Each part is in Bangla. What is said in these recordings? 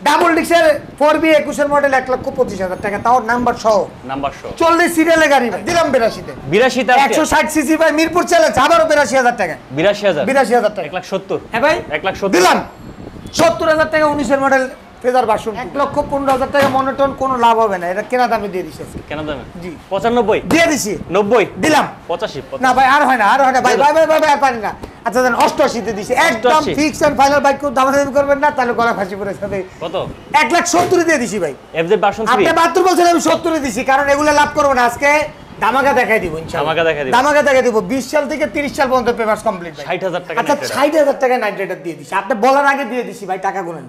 ডাবল ডিক্সের 4B 21 এর মডেল 1,25,000 টাকা, তাও নাম্বার সহ 40 সিরিয়ালের গাড়ি দিলাম 82 তে। 82 তে 160 সিসি ভাই, মিরপুর চ্যালেঞ্জ, আবারও 82,000 টাকা। 82,000 টাকা, 1,70,000। হ্যাঁ ভাই 1,70,000 দিলাম। 70,000 টাকা 19 এর মডেল ফেজার ভার্সন, 1,15,000 টাকা মনোটন, কোনো লাভ হবে না, এটা কেনা দামে দিয়ে দিছি আজকে। কেনা দামে জি 95 দিয়ে দিছি, 90 দিলাম 85 না ভাই, আর হয় না ভাই আর পারি না। আচ্ছা দেন 88 তে দিছি, একদম ফিক্স এন্ড ফাইনাল। বাইক কো দামাদামি করবেন না, তাহলে গলা ফাঁসি পড়ে যাবে। কত? 1,70,000 দিয়ে দিছি ভাই। এফজেড ভার্সন 3 আপনি 72 বলছেন, আমি 70 দিছি, কারণ এগুলো লাভ করব না আজকে। ধামাকা দেখাই দিব ইনশাআল্লাহ, ধামাকা দেখাই দিব। 20 সাল থেকে 30 সাল পর্যন্ত পেপারস কমপ্লিট ভাই। 60,000 টাকা। আচ্ছা 60,000 টাকা নাইট রাইডার দিয়ে দিছি, আপনি বলার আগে দিয়ে দিছি ভাই। টাকা গুনেন,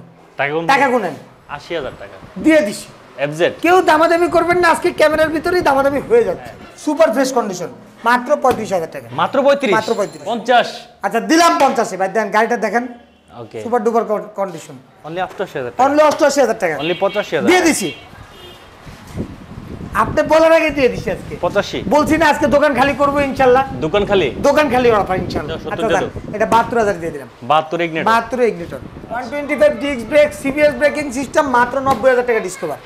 টাকা গুনেন, 80,000 টাকা দিয়ে দিছি। এফজেড কেউ দামাদামি করবেন না, আজকে ক্যামেরার ভিতরেই দামাদামি হয়ে যাচ্ছে। সুপার ফ্রেশ কন্ডিশন, মাত্র 35,000 টাকা। মাত্র 35? মাত্র 35। 50। আচ্ছা দিলাম 50 এ ভাই। দেন গাড়িটা দেখেন, ওকে সুপার ডুপার কন্ডিশন, অনলি 88,000 টাকা। অনলি 88,000 টাকা, অনলি 85,000 দিয়ে দিছি। আপনি বলার আগে দিয়ে দিছি আজকে 85। বলছি না আজকে দোকান খালি করব ইনশাআল্লাহ। দোকান খালি অফার ইনশাআল্লাহ। আচ্ছা দেন, এটা 72,000 দিয়ে দিলাম। 72 ignitor, 72 ignitor, 125 disc brake, CBS braking system, মাত্র 90,000 টাকা ডিসকভার।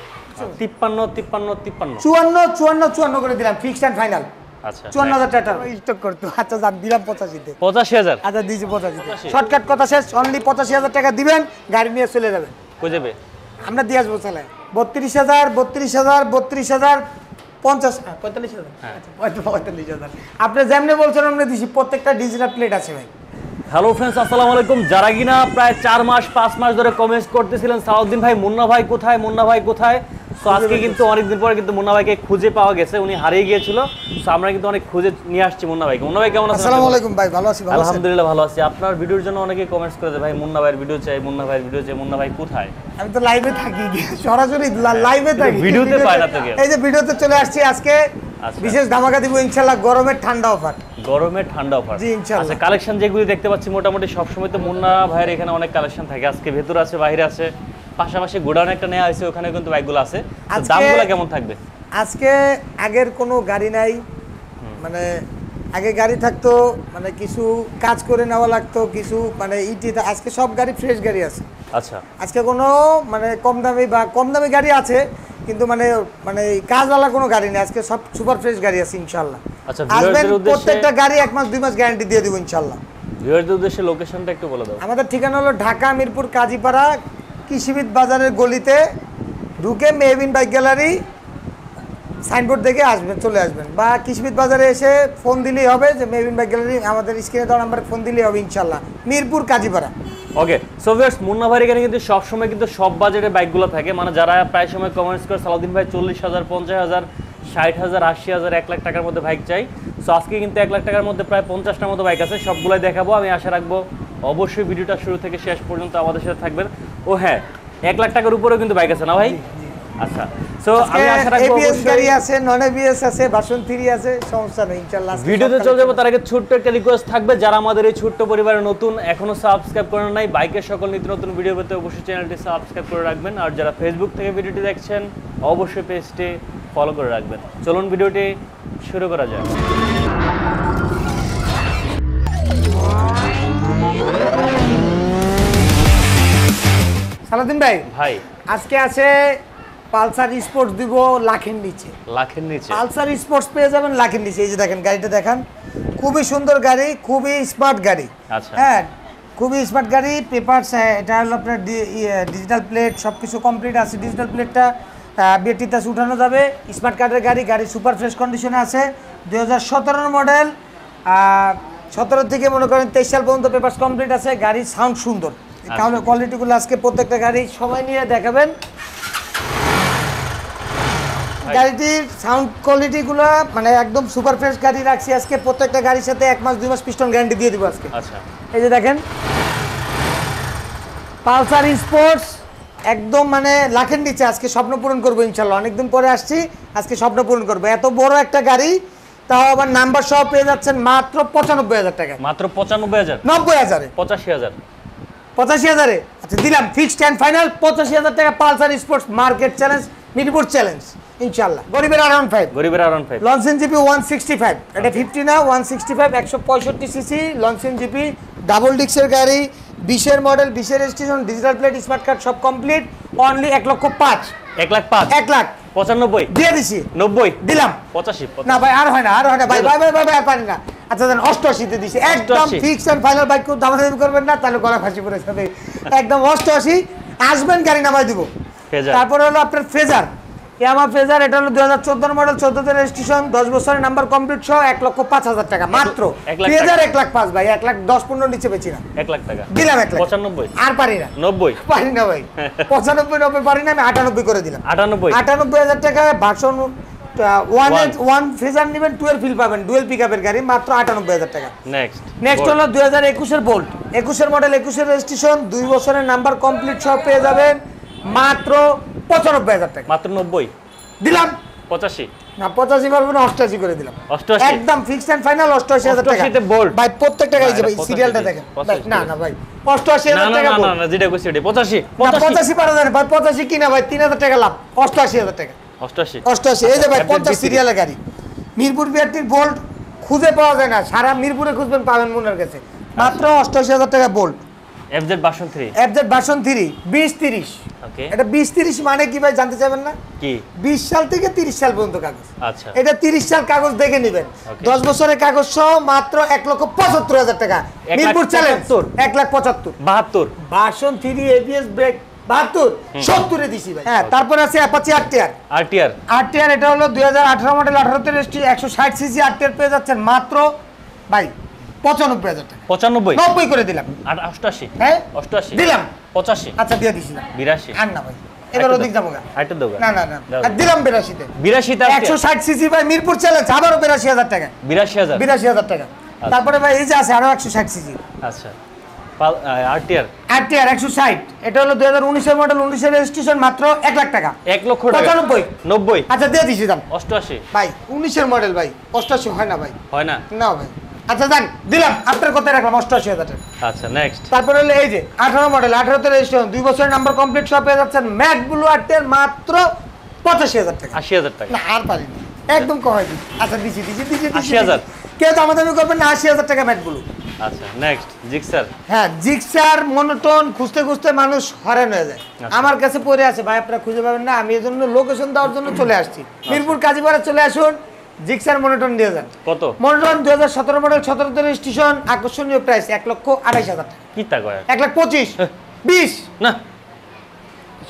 53 করে দিলাম, ফিক্সড এন্ড ফাইনাল। আচ্ছা 54,000 টাকা স্টক করতে। আচ্ছা জান দিলাম 85 তে। 85,000। আচ্ছা দিছি 85। শর্টকাট কথা শেষ, অনলি 85,000 টাকা দিবেন, গাড়ি নিয়ে চলে যাবেন। কই যাবে? আমরা দিয়ে আসবো চালায়। 32,000 50 45,000। আচ্ছা 45,000 আপনি যেমনি বলছেন আমরা দিছি। প্রত্যেকটা ডিজিটাল প্লেট আছে ভাই। হ্যালো ফ্রেন্ডস, আসসালামু আলাইকুম। যারা কিনা প্রায় 4 মাস 5 মাস ধরে কমেন্টস করতেছিলেন সালাউদ্দিন ভাই, মুন্না ভাই কোথায়, মুন্না ভাই কোথায়। সো আজকে কিন্তু অনেকদিন পরে কিন্তু মুন্না ভাইকে খুঁজে পাওয়া গেছে, উনি হারিয়ে গিয়েছিল। সো আমরা কিন্তু অনেক খুঁজে নিয়ে আসছি মুন্না ভাইকে। মুন্না ভাই কেমন আছেন? আসসালামু আলাইকুম ভাই, ভালো আছি। আলহামদুলিল্লাহ ভালো আছি। আপনার ভিডিওর জন্য অনেকে কমেন্টস করে দেয়, ভাই মুন্না ভাইয়ের ভিডিও চাই, মুন্না ভাইয়ের ভিডিও চাই। মুন্না ভাই কোথায়? আমি তো লাইভে থাকি, সরাসরি লাইভে থাকি, ভিডিওতে পায় না তো কেউ। এই যে ভিডিওতে চলে আসছি আজকে। বিশেষ ধামাকা দিব ইনশাআল্লাহ, গরমের ঠান্ডা অফার। গরমের ঠান্ডা অফার, জি ইনশাআল্লাহ। আচ্ছা কালেকশন যেগুলি দেখতে পাচ্ছি মোটামুটি সবসময় তো মুন্না ভাইয়ের এখানে অনেক কালেকশন থাকে। আজকে ভেতর আছে, বাইরে আছে, পাশাপাশি গোডাউন একটা নেওয়া হয়েছে, ওখানে কিন্তু বাইকগুলো আছে। দামগুলো কেমন থাকবে আজকে? আগের কোনো গাড়ি নাই, মানে আগে গাড়ি থাকতো, মানে কিছু কাজ করে নেওয়া লাগতো, কিছু মানে আজকে সব গাড়ি ফ্রেশ গাড়ি আছে। আচ্ছা আজকে কোনো মানে কম দামি গাড়ি আছে, কিন্তু মানে কাজওয়ালা কোনো গাড়ি নেই। আজকে সব সুপার ফ্রেশ গাড়ি আছে ইনশাআল্লাহ। আচ্ছা আসবেন, প্রত্যেকটা গাড়ি 1 মাস 2 মাস গ্যারান্টি দিয়ে দিব ইনশাআল্লাহ। ভিউয়ারদের উদ্দেশ্যে লোকেশনটা একটু বলে দাও। আমাদের ঠিকানা হলো ঢাকা মিরপুর কাজীপাড়া কৃষিবিদ বাজারের গলিতে ঢুকে মেহবিন বাইক গ্যালারি সাইনবোর্ড দেখে আসবেন, চলে আসবেন। বা কৃষিবিদ বাজারে এসে ফোন দিলেই হবে, যে মেহবিন বাইক গ্যালারি, আমাদের স্ক্রিনে দেওয়া নাম্বারে ফোন দিলেই হবে ইনশাআল্লাহ। Mirpur Kazipara. Okay so viewers, Munna ভাইয়ের এখানে কিন্তু সবসময় কিন্তু সব বাজেটের বাইকগুলো থাকে। মানে যারা প্রায় সময় কমেন্টস করে সালাউদ্দিন ভাই 40,000 50,000 60,000 80,000 1 লাখ টাকার মধ্যে বাইক চাই। সো আজকে কিন্তু 1 লাখ টাকার মধ্যে প্রায় 50টার মতো বাইক আছে, সবগুলোই দেখাবো। আমি আশা রাখবো অবশ্যই ভিডিওটা শুরু থেকে শেষ পর্যন্ত আমাদের সাথে থাকবেন। ও হ্যাঁ, 1 লাখ টাকার উপরেও কিন্তু বাইক আছে না ভাই? আচ্ছা সো আমি আশা রাখবো এবিএস গাড়ি আছে, নন এবিএস আছে, ভার্সন 3 আছে, সমস্যা নেই ইনশাআল্লাহ। ভিডিওতে চলে যাবো, তার আগে ছোট্ট একটা রিকোয়েস্ট থাকবে, যারা আমাদের এই ছোট্ট পরিবারে নতুন, এখনো সাবস্ক্রাইব করেন নাই, বাইকের সকল নিত্য নতুন ভিডিও পেতে অবশ্যই চ্যানেলটি সাবস্ক্রাইব করে রাখবেন। আর যারা ফেসবুক থেকে ভিডিওটি দেখছেন অবশ্যই পেজটি ফলো করে রাখবেন। চলুন ভিডিওটি শুরু করা যাক। সালাউদ্দিন ভাই আজকে আছে পালসার স্পোর্টস দিব লাখের নিচে। পালসার স্পোর্টস পেয়ে যাবেন লাখের নিচে। এই যে দেখেন গাড়িটা দেখান, খুবই সুন্দর গাড়ি, খুবই স্মার্ট গাড়ি। আচ্ছা হ্যাঁ, খুবই স্মার্ট গাড়ি। পেপারস, এটা হলো আপনার ডিজিটাল প্লেট, সব কিছু কমপ্লিট আছে। ডিজিটাল প্লেটটা বিএটিতে উঠানো যাবে। স্মার্ট কার্ডের গাড়ি, গাড়ি সুপার ফ্রেশ কন্ডিশনে আছে। 2017 মডেল, 17 থেকে মনে করেন 23 সাল পর্যন্ত পেপারস কমপ্লিট আছে। গাড়ি সাউন্ড সুন্দর, কারণ কোয়ালিটিগুলো আজকে প্রত্যেকটা গাড়ি সময় নিয়ে দেখাবেন। গাড়িটির সাউন্ড কোয়ালিটিগুলো মানে একদম সুপার ফ্রেশ গাড়ি রাখছি আজকে। প্রত্যেকটা গাড়ির সাথে 1 মাস 2 মাস পিস্টন গ্যারান্টি দিয়ে দিব আজকে। আচ্ছা এই যে দেখেন পালসার স্পোর্টস, একদম মানে লাখের নিচে। আজকে স্বপ্ন পূরণ করবো ইনশাআল্লাহ। অনেকদিন পরে আসছি, আজকে স্বপ্ন পূরণ করবো। এত বড় একটা গাড়ি, তাও আবার নাম্বার সহ পেয়ে যাচ্ছেন মাত্র 95,000 টাকা। মাত্র 95,000? 90,000 85,000? 85,000। আচ্ছা দিলাম ফিক্সড এন্ড ফাইনাল 85,000 টাকা। Pulsar sports market challenge, Mirpur challenge, ইনশাআল্লাহ। গরিবের R15, গরিবের R15 লনসেন জিপি 165, এটা 50 না 165 165 সিসি লনসেন জিপি, ডাবল ডিক্সের গাড়ি, 20 এর মডেল, 20 এর registration, digital plate, smart card সব কমপ্লিট, অনলি 1,05,000। 1,05,000 1,95,000 দিয়ে দিছি, 90 দিলাম 85 না ভাই, আর হয় না ভাই আর পারি না। আচ্ছা দেন 88 তে দিছি, একদম 88 ফিক্স এন্ড ফাইনাল। বাইক কোন দামাদামি করবেন না, তাহলে গলা ফাঁসি পড়ে যাবে। একদম 88 আসবেন, গাড়ি নামাই দিব। ফেজার। তারপর হলো আপনার ফেজার, ইয়ামা ফেজার, এটা হলো 2014 মডেল, 14 তে রেজিস্ট্রেশন, 10 বছরের নাম্বার কমপ্লিট সহ 1,05,000 টাকা মাত্র। 1 লাখ ফেজার 1,05,000 ভাই, 1,10,15 নিচে বেচি না। 1 লাখ টাকা দিলাম 1 লাখ 95 আর পারি না, 90 পারি না ভাই। 95 90 পারি না, আমি 98 করে দিলাম। 98,000 টাকা ভার্সন 1 ফেজার নেবেন, 12 ফিল পাবেন, ডুয়েল পিকআপের গাড়ি, মাত্র 98,000 টাকা। নেক্সট হলো 2021 এর বোল্ট, 21 এর মডেল, 21 এর রেজিস্ট্রেশন, 2 বছরের নাম্বার কমপ্লিট সহ পেয়ে যাবেন মাত্র 95,000 টাকা। মাত্র 90 দিলাম 85 না, 85 পারবো না, 88 করে দিলাম। 88 একদম ফিক্সড এন্ড ফাইনাল 88,000 টাকা। 88 তে বোল্ট ভাই প্রত্যেকটা গাড়ি যে ভাই না, সিরিয়ালটা 85 দেখেন। পঁচাশি। না না ভাই 88,000 টাকা বোল্ট। না যেটা কইছি ওটা 85 না 85 পারা যায় না ভাই, 85 কিনা ভাই 3,000 টাকা লাভ, 88,000 টাকা। 88 88 এই যে ভাই 50 সিরিয়ালের গাড়ি, মিরপুর বিআরটির বোল্ট খুঁজে পাওয়া যায় না, সারা মিরপুরে খুঁজবেন পাবেন মনের কাছে, মাত্র 88,000 টাকা bolt. FZ version 3 FZ version 3 2030, okay এটা 2030 মানে কি ভাই জানতে চাইবেন না? কি 20 সাল থেকে 30 সাল পর্যন্ত কাগজ। আচ্ছা এটা 30 সাল কাগজ দেখে নেবেন, Okay. 10 বছরের কাগজ সহ মাত্র 1,75,000 টাকা। 1,75,000 Mirpur challenge 1,75,000। 72 version 3 ABS brake 72 70 এ দিছি ভাই। হ্যাঁ, তারপর আছে অ্যাপাচি আরটিআর। RTR এটা হলো 2018 মডেল, 18 তে রেজিস্ট্রি, 160 সিসি আরটিআর পেয়ে যাচ্ছেন মাত্র ভাই 95,000 টাকা। 95 90 করে দিলাম। 88 হ্যাঁ 88 দিলাম। 85 আচ্ছা দিয়ে দিছি না, 82 আর না ভাই, এবার ওদিক যাবো না। আইটা দাও না না না, আর দিলাম 82 তে। 82 তে 160 সিসি ভাই, মিরপুর চ্যালেঞ্জ, আবারও 82,000 টাকা। 82000 82,000 টাকা। তারপরে ভাই এই যে আছে আরো 160 সিসি আচ্ছা RTR আরটিআর 160, এটা হলো 2019 এর মডেল, 19 এর রেজিস্ট্রেশন, মাত্র 1 লাখ টাকা। 1 লক্ষ টাকা 90 আচ্ছা দিয়ে দিছি দাম। 88 ভাই 19 এর মডেল ভাই, 88 হয় না ভাই, হয় না না ভাই। আচ্ছা জান দিলাম, আপনার কথাই রাখলাম 88,000 টাকা। আচ্ছা নেক্সট তারপরে হলো এই যে 18 মডেল, 18 তে রেজিস্ট্রেশন, 2 বছরের নাম্বার কমপ্লিট সব পেয়ে যাচ্ছেন ম্যাট ব্লু আরটিআর মাত্র 85,000 টাকা। 80,000 টাকা না আর পারি না, একদম কমাই দিই। আচ্ছা দিছি 80,000 কেউ দামাদামি করবেন না, 80,000 টাকা ম্যাট ব্লু। আচ্ছা নেক্সট জিক্সার হ্যাঁ জিক্সার মনোটোন খুঁজতে খুঁজতে মানুষ হয়রান হয়ে যায়। আমার কাছে পড়ে আছে ভাই, আপনারা খুঁজে পাবেন না, আমি এজন্য লোকেশন দেওয়ার জন্য চলে আসছি। মিরপুর কাজীপাড়া চলে আসুন, জিক্সার মনোটোন দিয়ে যান। কত মনোটোন 2017 মডেল, 17 তে রেজিস্ট্রেশন, আকর্ষণীয় প্রাইস 1,28,000 টাকা। কি তা কয় 1,25,000 20 না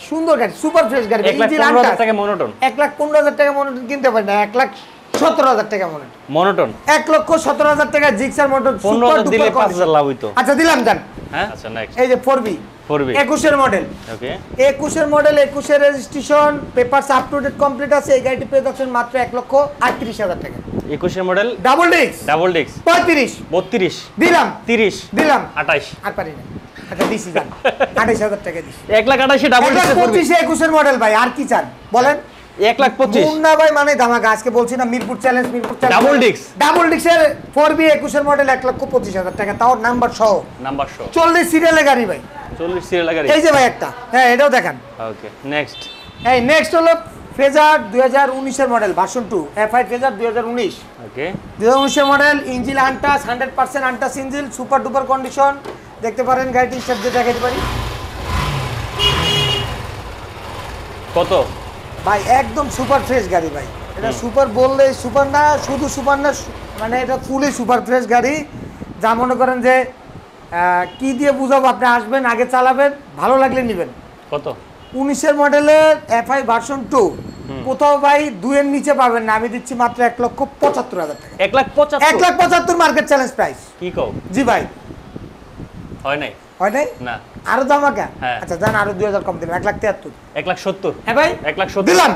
সুন্দর গাড়ি, সুপার ফ্রেশ গাড়ি, 1,15,000 টাকা মনোটন 1,15,000 টাকা মনোটোন কিনতে পারেন না, 1,17,000 টাকা মনোটোন। মনোটন 1,17,000 টাকা জিক্সার মনোটোন, 15,000 দিলে 5,000 লাভ হইতো। আচ্ছা দিলাম জান। হ্যাঁ আচ্ছা নেক্সট এই যে 4B 21 এর মডেল, ওকে 21 এর মডেল, 21 এর registration, papers up to date complete আছে। এই গাড়িটি পেয়ে যাচ্ছেন মাত্র 1,38,000 টাকা। 21 এর model double disc double disc 35 32 দিলাম 30 দিলাম 28 আর পারি না। আচ্ছা দিছি জান 28,000 টাকা দিছি। 1,28,000 ডাবল ডিস্ক 1,25,000 21 এর মডেল ভাই, আর কি চান বলেন? 1,25,000 মুন্না ভাই মানে ধামাকা, আজকে বলছি না Mirpur challenge, Mirpur challenge double disc double ডিস্কের 4B 21 এর মডেল 1,25,000 টাকা, তাও নাম্বার সহ, নাম্বার শো 40 সিরিয়ালের গাড়ি ভাই। 40 সিরিয়াল গাড়ি এই যে ভাই একটা, হ্যাঁ এটাও দেখান। ওকে নেক্সট এই নেক্সট হলো ফেজার 2019 এর মডেল ভার্সন 2, F5 ফেজার 2019, ওকে 2019 এর model, engine untouch, 100% untouch engine, super duper condition. দেখতে পারেন গাড়িটি স্টার্ট দিয়ে দেখাতে পারি কত ভাই, একদম সুপার ফ্রেশ গাড়ি ভাই। এটা সুপার বললে সুপার না, শুধু সুপার না, মানে এটা ফুলি সুপার ফ্রেশ গাড়ি। যা মনে করেন যে কি দিয়ে বুঝাবো, আপনি আসবেন, আগে চালাবেন, ভালো লাগলে নেবেন। কত 19 এর মডেলের F5 ভার্সন 2 কোথাও ভাই 2 এর নিচে পাবেন না, আমি দিচ্ছি মাত্র 1,75,000 টাকা। 1,75,000 1,75,000 মার্কেট চ্যালেঞ্জ প্রাইস। কি কও জি ভাই, হয় নাই হয় নাই না আরো দামাকা। হ্যাঁ। আচ্ছা জান আরো 2,000 কম দিলাম, 1,73,000। 1,70,000 হ্যাঁ ভাই 1,70,000 দিলাম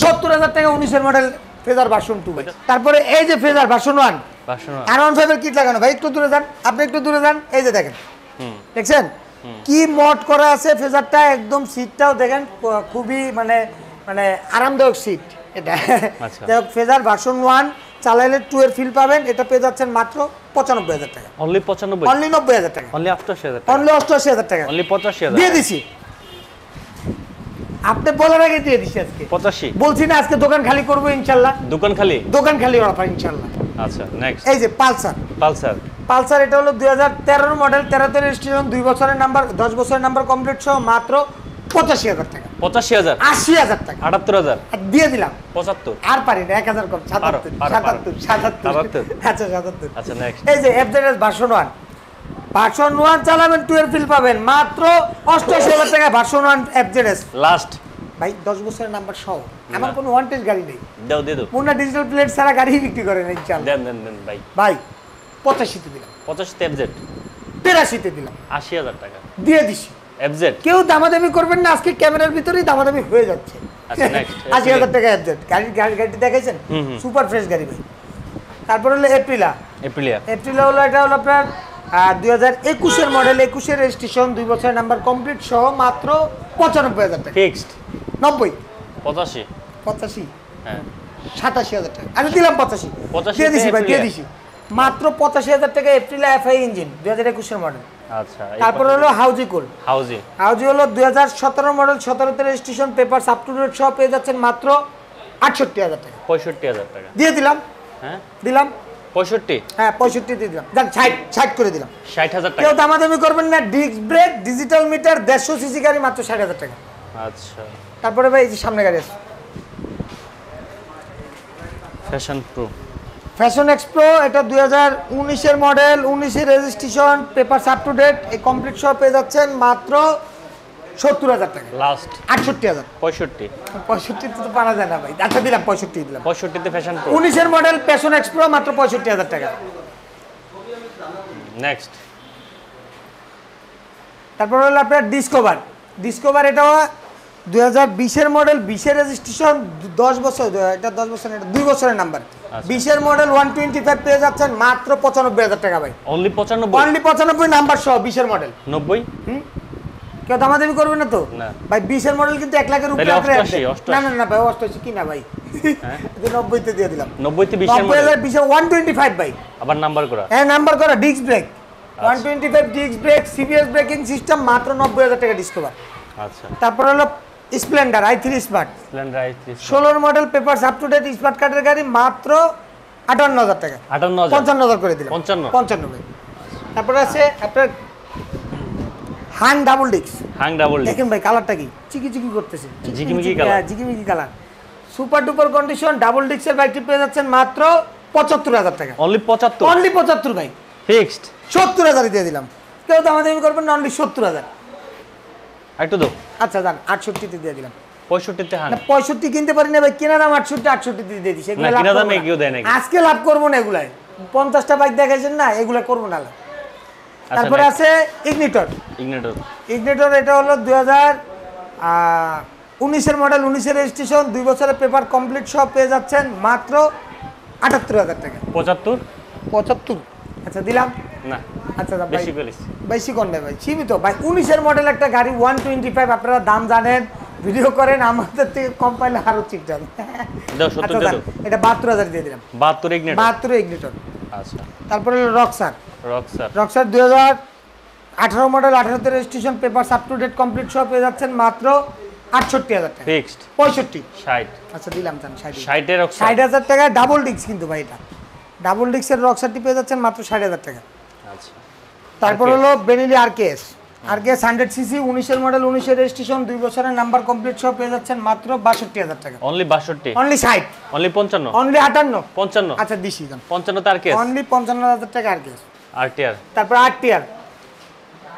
70,000 টাকা 19 এর মডেল ফেজার ভার্সন 2 ভাই। তারপরে এই যে ফেজার ভার্সন 1 ভার্সন R15 এর কিট লাগানো ভাই, একটু দূরে যান, আপনি একটু দূরে যান, এই যে দেখেন, দেখছেন কি মড করা আছে ফেজারটা, একদম সিটটাও দেখেন খুবই মানে মানে আরামদায়ক সিট এটা। আচ্ছা। যাই হোক ফেজার ভার্সন 1 চালাইলে 2 এর ফিল পাবেন, এটা পেয়ে যাচ্ছেন মাত্র 95,000 টাকা। অনলি 95 অনলি 90,000 টাকা, অনলি 88,000 টাকা অনলি 88,000 টাকা অনলি 85,000 দিয়ে দিছি। আপনি বলার আগে দিয়ে দিছি আজকে 85 বলছি না আজকে দোকান খালি করবো ইনশাল্লাহ। দোকান খালি অফার ইনশাল্লাহ। আচ্ছা নেক্সট এই যে পালসার পালসার এটা হলো 2013 মডেল, 13 রেজিস্ট্রেশন, 2 বছরের নাম্বার, 10 বছরের নাম্বার কমপ্লিট সহ মাত্র 85,000 টাকা। 85,000 80,000 টাকা 78,000 দিয়ে দিলাম। 75 আর পারি না, 1000 কম, 77 আচ্ছা 77। আচ্ছা নেক্সট এই যে এফজেডএস ভার্সন 1 চালাবেন 12 ফিল পাবেন মাত্র 88,000 টাকা। ভার্সন 1 এফজেডএস লাস্ট ভাই 10 বছরের নাম্বার সহ। আমার কোনো ওয়ান্টেজ গাড়ি নেই। দাও দে দাও। মুন্না ডিজিটাল প্লেট ছাড়া গাড়ি বিক্রি করে না ইনশাআল্লাহ। দেন ভাই। ভাই 85 তে দিলাম। 85 তে এফজেড 83 তে দিলাম। 80,000 টাকা দিয়ে দিছি। এফজেড কেউ দামাদামি করবেন না, আজকে ক্যামেরার ভিতরেই দামাদামি হয়ে যাচ্ছে। আচ্ছা নেক্সট 80,000 টাকা এফজেড গাড়িটি দেখাইছেন, সুপার ফ্রেশ গাড়ি ভাই। তারপর হলো এপ্রিলা হলো এটা হলো আপনার 2021 এর মডেল, 21 এর রেজিস্ট্রেশন, 2 বছরের নাম্বার কমপ্লিট সহ মাত্র 95,000 টাকা। ফিক্সড 90 85 হ্যাঁ 87,000 টাকা। আমি দিলাম 85 দিয়ে দিছি ভাই, দিয়ে দিছি মাত্র 85,000 টাকা। এপ্রিলা এফআই ইঞ্জিন 2021 এর মডেল। আচ্ছা তারপর হলো হাউজি হলো 2017 মডেল, 17 তে registration, papers up to date সহ পেয়ে যাচ্ছেন মাত্র 68,000 টাকা। 65,000 টাকা দিয়ে দিলাম। হ্যাঁ দিলাম 65 হ্যাঁ 65 দিয়ে দিলাম। যান 60 করে দিলাম। 60,000 টাকা। কেউ দামাদামি করবেন না। Disc brake, digital meter, 150 CC গাড়ি মাত্র 60,000 টাকা। আচ্ছা তারপরে ভাই এই যে সামনে গাড়ি আছে ফ্যাশন এক্সপ্রো, এটা 2019 এর মডেল, 19 এর registration, papers up to date, এই কমপ্লিট সহ পেয়ে যাচ্ছেন মাত্র 70,000 টাকা। লাস্ট 68,000 65 তো পারা যায় না ভাই। আচ্ছা দিলাম 65 দিলাম। 65 তে ফ্যাশন প্রো 19 এর মডেল ফ্যাশন এক্সপ্রো মাত্র 65,000 টাকা। নেক্সট তারপর হলো আপনার ডিসকভার এটাও 2020 এর মডেল, 20 এর রেজিস্ট্রেশন, 10 বছর, এটা 10 বছর, এটা 2 বছরের নাম্বার। 20 এর মডেল 125 পেয়ে যাচ্ছেন মাত্র 95,000 টাকা ভাই। অনলি 95 নাম্বার সহ 20 এর মডেল। 90 কেউ দামাদামি করবে না তো না ভাই। 20 এর মডেল কিন্তু 1 লাখের উপরে। না ভাই 88 কি না ভাই। 90 তে দিয়ে দিলাম। 90 তে 20 এর মডেল 125 ভাই। আবার নাম্বার করা। হ্যাঁ নাম্বার করা, disc brake 125 disc brake, CBS braking system মাত্র 90,000 টাকা ডিসকভার। আচ্ছা তারপর হলো স্প্লেন্ডার i3 স্মার্ট, 16 এর model, papers up to date, smart কার্ডের গাড়ি মাত্র 58,000 টাকা। 55,000 করে দিলাম। 55 ভাই। তারপর আছে আপনার হাং ডাবল ডিস্ক। দেখেন ভাই কালারটা কি চিকি করতেছে, জিকিমিকি colour, super duper condition, double ডিস্কের বাইকটি পেয়ে যাচ্ছেন মাত্র 75,000 টাকা। অনলি 75 ভাই। ফিক্সড 70,000 দিয়ে দিলাম। কেউ দামাদামি করবেন না, অনলি 70,000। একটু দাও। আচ্ছা যান 68 তে দিয়ে দিলাম। 65 তে হাং না 65 কিনতে পারি না ভাই, কেনা দাম 68 তে দিয়ে দিছি। এগুলা লাভ করব না আজকে, লাভ করব না এগুলাই। 50টা বাইক দেখাইছেন না, এগুলা করব না। তারপরে আছে ইগনিটর, এটা হলো 2019 এর মডেল, 19 এর রেজিস্ট্রেশন, 2 বছরের পেপার কমপ্লিট সব পেয়ে যাচ্ছেন মাত্র 78,000 টাকা। 75 আচ্ছা দিলাম না। আচ্ছা বেশি কোন ভাই সীমিত ভাই। 19 এর মডেল একটা গাড়ি 125, আপনারা দাম জানেন, ভিডিও করেন, আমাদের থেকে কম পাইলে আরো ঠিক যাবে। এটা 72,000 দিয়ে দিলাম। 72 ইগনিটর। আচ্ছা তারপরে রক্সার 2018 মডেল, 18 তে registration, papers up to date complete সব পেয়ে যাচ্ছেন মাত্র 68,000 টাকা। ফিক্সড 65 60। আচ্ছা দিলাম জান 60 এর 60,000 টাকা ডাবল ডিস্ক কিন্তু ভাই। এটা ডাবল ডিস্কের রক্সারটি পেয়ে যাচ্ছেন মাত্র 60,000 টাকা। আচ্ছা তারপর হলো বেনেলি আরকেএস 100 সিসি, 19 এর মডেল, 19 এর রেজিস্ট্রেশন, 2 বছরের নাম্বার কমপ্লিট সব পেয়ে যাচ্ছেন মাত্র 62,000 টাকা। Only 62, only 60, only 55, only 58, 55। আচ্ছা দিছি জান 55 তে আরকেএস অনলি 55,000 টাকা আরকেএস। আরটিআর তারপর আরটিআর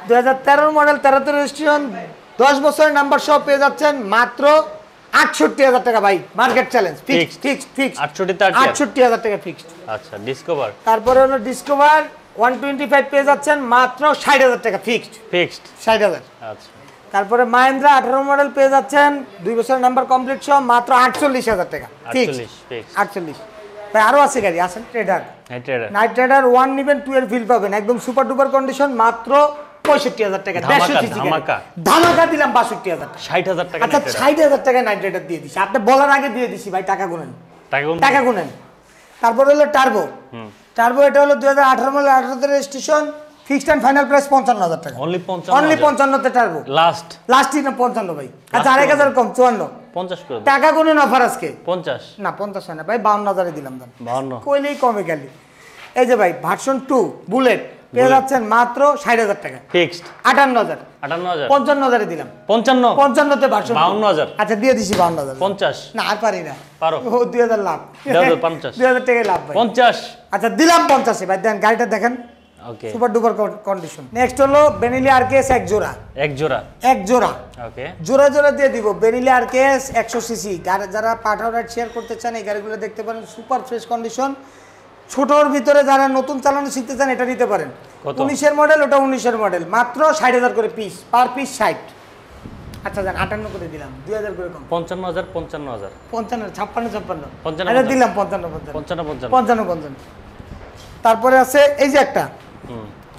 2013 মডেল, 13 তে রেজিস্ট্রেশন, 10 বছরের নাম্বার সব পেয়ে যাচ্ছেন মাত্র 68,000 টাকা ভাই। মার্কেট চ্যালেঞ্জ ফিক্সড 68,000 টাকা ফিক্সড। আচ্ছা ডিসকভার, তারপরে হলো ডিসকভার 125 পেয়ে যাচ্ছেন মাত্র 60,000 টাকা ফিক্সড 60,000। আচ্ছা তারপরে মাহিন্দ্রা 18 মডেল পেয়ে যাচ্ছেন, 2 বছরের নাম্বার কমপ্লিট সহ মাত্র 48,000 টাকা ফিক্সড 48। ভাই আরো আছে গাড়ি, আছেন ট্রেডার, নাইট ট্রেডার 1 নেবেন 12 ফিল পাবেন, একদম সুপার ডুপার কন্ডিশন, মাত্র 65,000 টাকা। ধামাকা দিলাম 62,000, 60,000 টাকা। আচ্ছা 60,000 টাকা নাইট ট্রেডার দিয়ে দিছি, আপনি বলার আগে দিয়ে দিছি ভাই। টাকা গুনেন। তারপর হলো টার্বো, এটা হলো 2018 মডেল, 18 তে registration, fixed and final price 55000 টাকা অনলি অনলি 55 তে টার্বো লাস্টই না 55 ভাই আচ্ছা 1000 কম 54 50 করে টাকা কোনো অফার আজকে 50 না 50 হয় না ভাই 52000 এ দিলাম দাম 52 কইলেই কমে গেল এই যে ভাই ভার্সন 2 বুলেট পেয়ে যাচ্ছেন মাত্র 60000 টাকা ফিক্সড 58000 55000 এ দিলাম 55 তে ভার্সন 52000 আচ্ছা দিয়ে দিছি 52000 50 না আর পারি না পারো ও 2000 লাভ দাও 50 2000 টাকা লাভ ভাই 50 আচ্ছা দিলাম 50 এ ভাই দেন গাড়িটা দেখেন ওকে সুপার ডুপার কন্ডিশন নেক্সট হলো বেনিলি আরকেএস এক জোড়া ওকে জোড়া দিয়ে দিব বেনিলি আরকেএস 100 সিসি যারা পাঠাও রাইড শেয়ার করতে চান এই গাড়িগুলো দেখতে পারেন সুপার ফ্রেশ কন্ডিশন ছোটর ভিতরে যারা নতুন চালানো শিখতে চান এটা নিতে পারেন 19 এর মডেল ওটা 19 এর মডেল মাত্র 60000 করে পিস পার পিস 60 আচ্ছা জান 58 করে দিলাম 2000 করে কম 55000 56 আরে দিলাম 55 তারপরে আছে এই যে একটা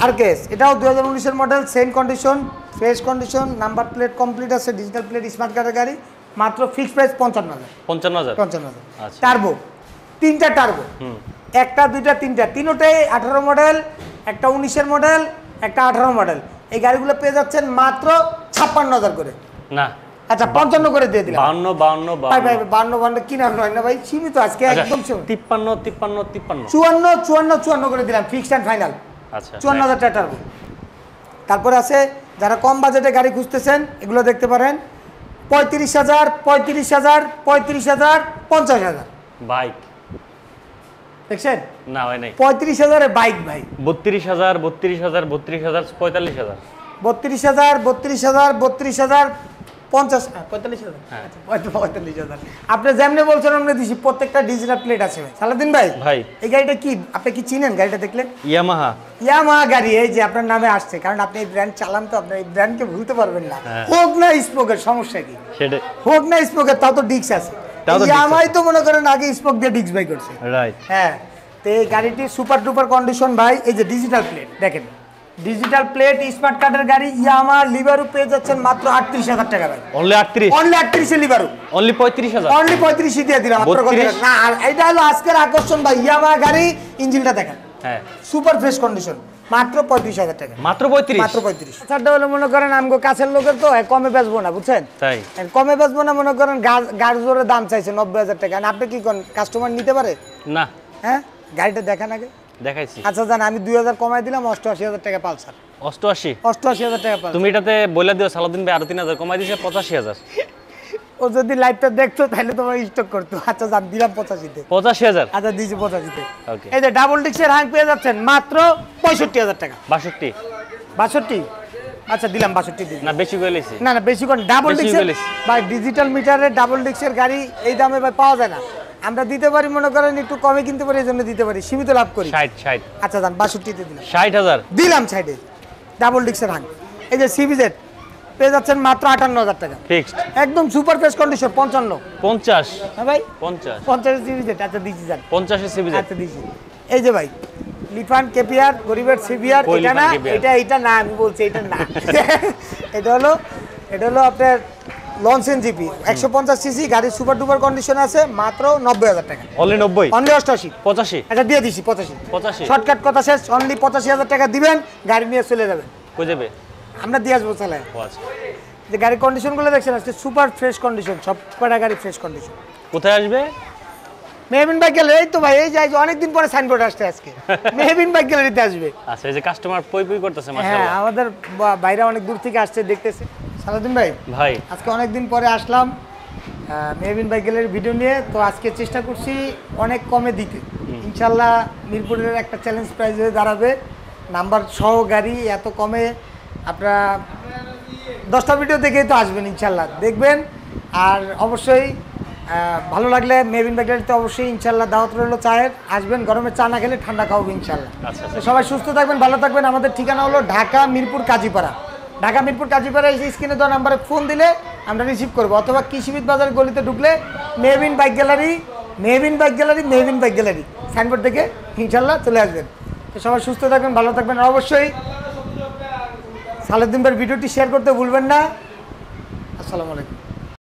আরকেএস এটাও 2019 এর model same condition fresh condition number plate complete আছে ডিজিটাল প্লেট স্মার্ট কার্ডের গাড়ি মাত্র ফিক্সড প্রাইস 55000 আচ্ছা টার্বো তিনটা টার্বো একটা দুইটা তিনটা তিনটাই 18 মডেল একটা 19 এর মডেল একটা 18 মডেল এই গাড়িগুলো পেয়ে যাচ্ছেন মাত্র 56000 করে না আচ্ছা 55 করে দিয়ে দিলাম 52 ভাই 52 কি নাম হয় না ভাই সীমিত আজকে একদম 53 54 করে দিলাম ফিক্সড এন্ড ফাইনাল আচ্ছা 54000 টাকা টার্বো তারপর আছে যারা কম বাজেটে গাড়ি খুঁজতেছেন এগুলো দেখতে পারেন 35000 বাইক দেখছেন না হয় নাই 35000 এর বাইক ভাই 32000 45000 45000 আপনি যেমনি বলছেন আমরা দিছি প্রত্যেকটা ডিজিটাল প্লেট আছে ভাই সালাদিন ভাই এই গাড়িটা কি আপনি কি চিনেন গাড়িটা দেখলেন ইয়ামাহা গাড়ি এই যে আপনার নামে আসছে কারণ আপনি এই ব্র্যান্ড চালান তো আপনি এই ব্র্যান্ডকে ভুলতে পারবেন না হোক না স্পোকের সমস্যা কি সেটাই হোক না স্পোকের তাও তো ডিস্ক আছে ইয়ামাহাই তো মনে করেন আগে স্পোক দিয়ে ডিস্ক বাই করছে রাইট হ্যাঁ তো এই গাড়িটি সুপার ডুপার কন্ডিশন ভাই এই যে ডিজিটাল প্লেট দেখেন ডিজিটাল প্লেট স্মার্ট কার্ডের গাড়ি ইয়ামাহা লিভারু পেয়ে যাচ্ছেন মাত্র 38000 টাকা ভাই অনলি 38 এ লিভারু অনলি 35 দিয়ে দিলাম মাত্র কথা না এটা হলো আজকের আকর্ষণ ভাই ইয়ামাহা গাড়ি ইঞ্জিনটা দেখেন হ্যাঁ সুপার ফ্রেশ কন্ডিশন মাত্র 35000 টাকা মাত্র 35 ছাড়টা হলো মনে করেন আমগো কাছের লোকের তো কমে বেচবো না বুঝছেন তাই কমে বেচবো না মনে করেন গাড়ি জোরে দাম চাইছে 90000 টাকা আর আপনি কি কোন কাস্টমার নিতে পারে না হ্যাঁ গাড়িটা দেখান আগে দেখাইছি আচ্ছা জান আমি 2000 কমাই দিলাম 88000 টাকা পালসার 88000 টাকা পালসার তুমি এটাতে বলে দিও সালাউদ্দিন ভাই আরো 3000 কমাই দিয়েছে 85000 ও যদি লাইভটা দেখতো তাহলে তোমার স্টক করতো আচ্ছা জান দিলাম 85 তে 85000 আচ্ছা দিছি 85 তে ওকে এই যে ডাবল ডিক্সের হাং পেয়ে যাচ্ছেন মাত্র 65000 টাকা 62 আচ্ছা দিলাম 62 দিছি না বেশি কইলেছি না বেশি কোন ডাবল ডিক্সের ভাই ডিজিটাল মিটারের ডাবল ডিক্সের গাড়ি এই দামে ভাই পাওয়া যায় না আমরা দিতে পারি মনে করেন একটু কমে কিনতে পারি এজন্য দিতে পারি সীমিত লাভ করি 60 আচ্ছা জান 62 তে দিলাম 60000 দিলাম 60 ডাবল ডিক্সের হাং এই যে সিবিজেড পেয়ে যাচ্ছেন মাত্র 58000 টাকা ফিক্সড একদম সুপার ফ্রেশ কন্ডিশন 50 হ্যাঁ ভাই 50 সিবিজেড আচ্ছা দিছি জান 50 সিবিজেড আচ্ছা দিছি এই যে ভাই লিফান কেপিআর গরিবের সিবিআর এটা না আমি বলছি এটা না এটা হলো আপনার লঞ্চেন জিপি 150 সিসি গাড়ি সুপার ডুপার কন্ডিশন আছে মাত্র 90000 টাকা অনলি 90 অনলি 88 85 আচ্ছা দিয়ে দিছি 85 শর্টকাট কথা শেষ অনলি 85000 টাকা দিবেন গাড়ি নিয়ে চলে যাবেন কই যাবে আমরা দিয়ে আসবো চলে আচ্ছা যে গাড়ির কন্ডিশনগুলো দেখছেন আজকে সুপার ফ্রেশ কন্ডিশন সব কটা গাড়ি ফ্রেশ কন্ডিশন কোথায় আসবে মেহবিন বাইক গ্যালারি এই তো ভাই এই যাই অনেক দিন পরে সাইনবোর্ড আসছে আজকে মেহবিন বাইক গ্যালারিতে আসবে আচ্ছা এই যে কাস্টমার পই করতেছে মাশাআল্লাহ হ্যাঁ আমাদের বাইরে অনেক দূর থেকে আসছে দেখতেছে সালাউদ্দিন ভাই আজকে অনেক দিন পরে আসলাম মেহবিন বাইক গ্যালারির ভিডিও নিয়ে তো আজকে চেষ্টা করছি অনেক কমে দিতে ইনশাআল্লাহ মিরপুরের একটা চ্যালেঞ্জ প্রাইজ হয়ে দাঁড়াবে নাম্বার সহ গাড়ি এত কমে আপনারা 10টা ভিডিও দেখেই তো আসবেন ইনশাআল্লাহ দেখবেন আর অবশ্যই ভালো লাগলে মেহবিন বাইক গ্যালারিতে অবশ্যই ইনশাআল্লাহ দাওয়াত রইল চায়ের আসবেন গরমে চা না খেলে ঠান্ডা খাওয়াবো ইনশাআল্লাহ আচ্ছা সবাই সুস্থ থাকবেন ভালো থাকবেন আমাদের ঠিকানা হলো ঢাকা মিরপুর কাজীপাড়া এই স্ক্রিনে দেওয়া নাম্বারে ফোন দিলে আমরা রিসিভ করবো অথবা কৃষিবিদ বাজার গলিতে ঢুকলে মেহবিন বাইক গ্যালারি সাইনবোর্ড দেখে ইনশাআল্লাহ চলে আসবেন তো সবাই সুস্থ থাকবেন ভালো থাকবেন আর অবশ্যই সালাউদ্দিন ভাইয়ের ভিডিওটি শেয়ার করতে ভুলবেন না আসসালামু আলাইকুম